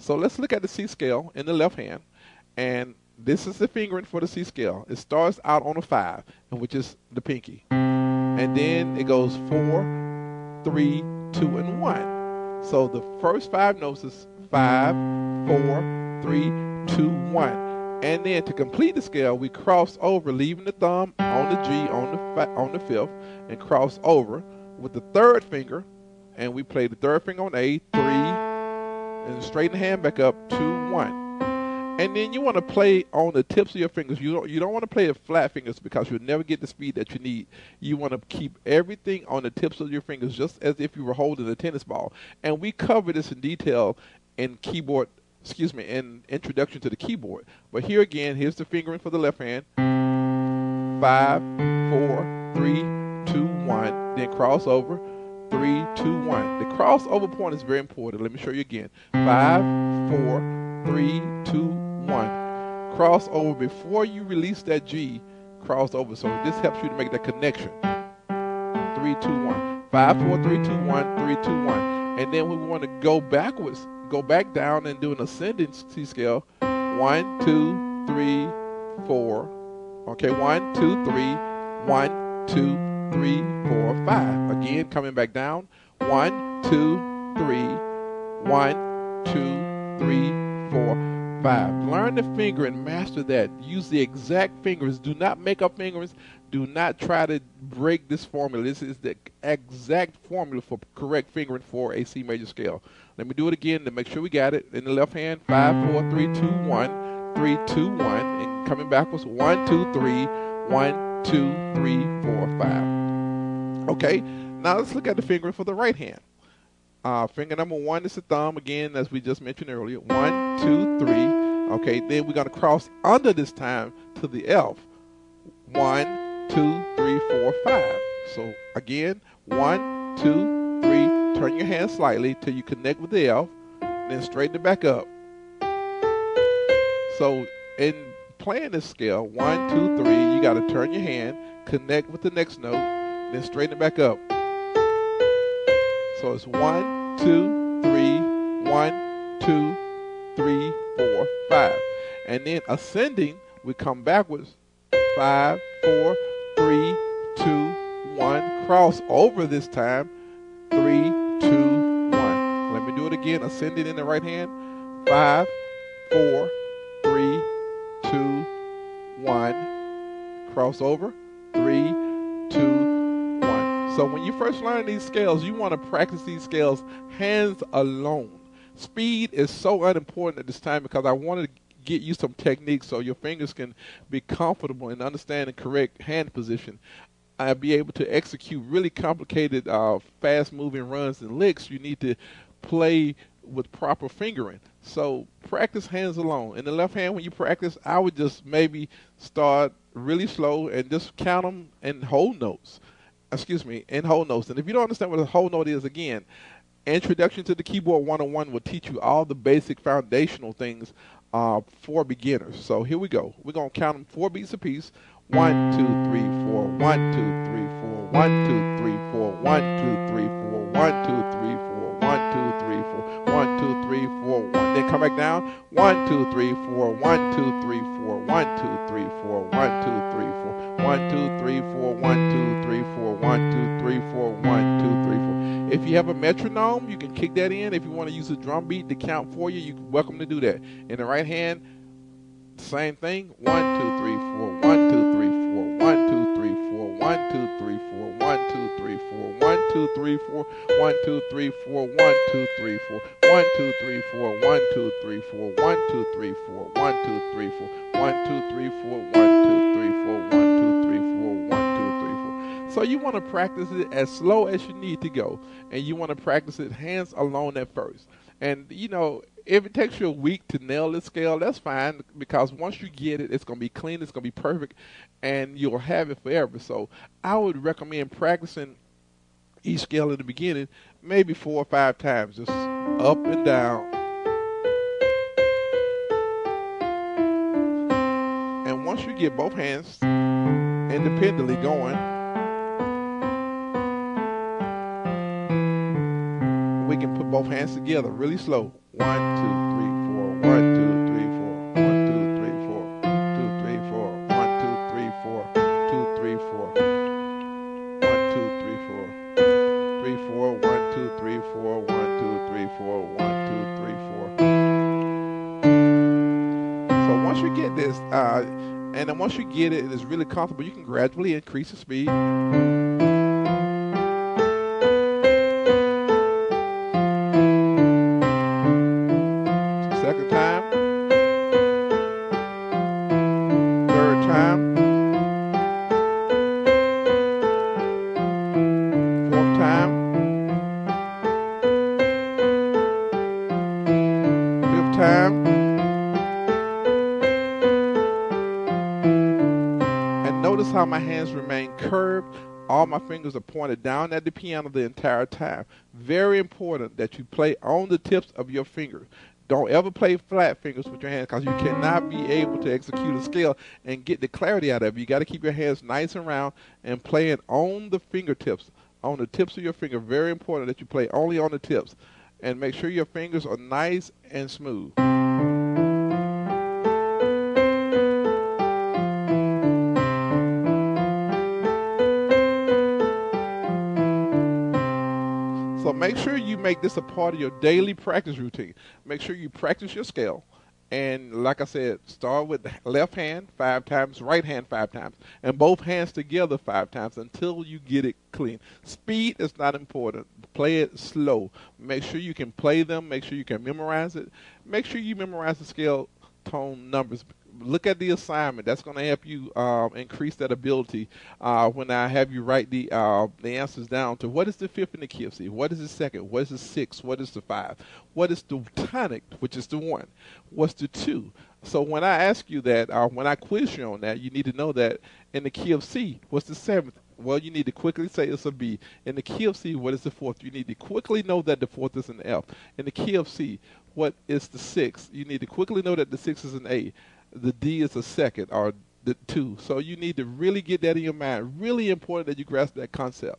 So let's look at the C scale in the left hand, and this is the fingering for the C scale. It starts out on a 5, which is the pinky, and then it goes 4, 3, 2, and 1. So the first 5 notes is 5, 4, 3, 2, 1. And then to complete the scale, we cross over, leaving the thumb on the G on the 5th, and cross over with the 3rd finger, and we play the 3rd finger on A, 3, and straighten the hand back up, 2, 1. And then you want to play on the tips of your fingers. You don't want to play the flat fingers because you'll never get the speed that you need. You want to keep everything on the tips of your fingers, just as if you were holding a tennis ball. And we cover this in detail in in Introduction to the Keyboard. But here again, here's the fingering for the left hand. 5, 4, 3, 2, 1. Then cross over. 3, 2, 1. The crossover point is very important. Let me show you again. 5, 4, 3, 2, 1. Cross over before you release that G. Cross over. So this helps you to make that connection. 3, 2, 1. 5, 4, 3, 2, 1. 3, 2, 1. And then we want to go backwards. Go back down and do an ascending C scale. 1, 2, 3, 4. Okay, 1, 2, 3. 1, 2, 3, 4, 5. Again, coming back down. 1, 2, 3. 1, 2, 3, 4, 5. Learn the finger and master that. Use the exact fingers. Do not make up fingers. Do not try to break this formula. This is the exact formula for correct fingering for a C major scale. Let me do it again to make sure we got it. In the left hand, 5, 4, 3, 2, 1. 3, 2, 1. And coming backwards, 1, 2, 3. 1, 2, 3, 4, 5. Okay, now let's look at the fingering for the right hand. Finger number 1 is the thumb, again, as we just mentioned earlier. 1, 2, 3. Okay, then we're going to cross under this time to the F. 1, 2, 3, 4, 5. So again, 1, 2, 3. Turn your hand slightly till you connect with the F. Then straighten it back up. So in playing this scale, 1, 2, 3, you got to turn your hand, connect with the next note, then straighten it back up. So it's 1, 2, 3, 1, 2, 3, 4, 5. And then ascending, we come backwards. 5, 4, 3, 2, 1. Cross over this time. 3, 2, 1. Let me do it again. Ascending in the right hand. 5, 4, 3, 2, 1. Cross over. 3, 2, 1. So when you first learn these scales, you want to practice these scales hands alone. Speed is so unimportant at this time because I wanted to get you some techniques so your fingers can be comfortable and understand the correct hand position. I'll be able to execute really complicated, fast-moving runs and licks. You need to play with proper fingering. So practice hands alone. In the left hand, when you practice, I would just maybe start really slow and just count them in whole notes. In whole notes. And if you don't understand what a whole note is, again, Introduction to the Keyboard 101 will teach you all the basic foundational things for beginners. So here we go. We're going to count them 4 beats apiece. 1, 2, 3, 4. 1, 2, 3, 4. 1, 2, 3, 4. 1, 2, 3, 4. 1, 2, 3, 4. 1, 2, 3, 4. 1, 2, 3, 4. 1. Then come back down. 1, 2, 3, 4. 1, 2, 3, 4. 1, 2, 3, 4. 1, 2, 3, 4. 1, 2, 3, 4. 1, 2, 3, 4. 1, 2, 3, 4. 1, 2, 3, 4. If you have a metronome, you can kick that in. If you want to use a drum beat to count for you, you're welcome to do that. In the right hand, same thing. 1, 2, 3, 4. 1, 2, 3, 4. 1, 2, 3, 4. 1, 2, 3, 4. 1, 2, 3, 4. 1, 2, 3, 4. 1, 2, 3, 4. 1, 2, 3, 4. 1, 2, 3, 4. 1, 2, 3, 4. 1, 2, 3, 4. 1, 2, 3, 4. 1, 2, 3, 4. 1, 2, 3, 4. 1, 2, 3, 4. 1, 2, 3, 4. So you want to practice it as slow as you need to go. And you want to practice it hands alone at first. And, you know, if it takes you a week to nail this scale, that's fine, because once you get it, it's going to be clean, it's going to be perfect, and you'll have it forever. So I would recommend practicing each scale in the beginning maybe 4 or 5 times, just up and down. And once you get both hands independently going, we can put both hands together really slow. 1, 2, 3. 2, 3, 4. 3, 4, 1, 2, 3, 4, 1, 2, 3, 4, 1, 2, 3, 4. So once you get this, and then once you get it, it's really comfortable, you can gradually increase the speed. Second time. Third time. Fourth time. Fifth time. And notice how my hands remain curved. All my fingers are pointed down at the piano the entire time. Very important that you play on the tips of your fingers. Don't ever play flat fingers with your hands, because you cannot be able to execute a scale and get the clarity out of it. You got to keep your hands nice and round and play it on the fingertips, on the tips of your finger. Very important that you play only on the tips. And make sure your fingers are nice and smooth. So make sure you make this a part of your daily practice routine. Make sure you practice your scale. And like I said, start with the left hand 5 times, right hand 5 times, and both hands together 5 times until you get it clean. Speed is not important. Play it slow. Make sure you can play them. Make sure you can memorize it. Make sure you memorize the scale tone numbers. Look at the assignment. That's going to help you increase that ability when I have you write the answers down to what is the fifth in the key of C, what is the second, what is the sixth, what is the 5, what is the tonic, which is the 1, what's the 2. So when I ask you that, when I quiz you on that, you need to know that in the key of C, what's the 7th? Well, you need to quickly say it's a B. In the key of C, what is the 4th? You need to quickly know that the 4th is an F. In the key of C, what is the 6th? You need to quickly know that the 6th is an A. The D is a 2nd, or the 2. So you need to really get that in your mind. Really important that you grasp that concept.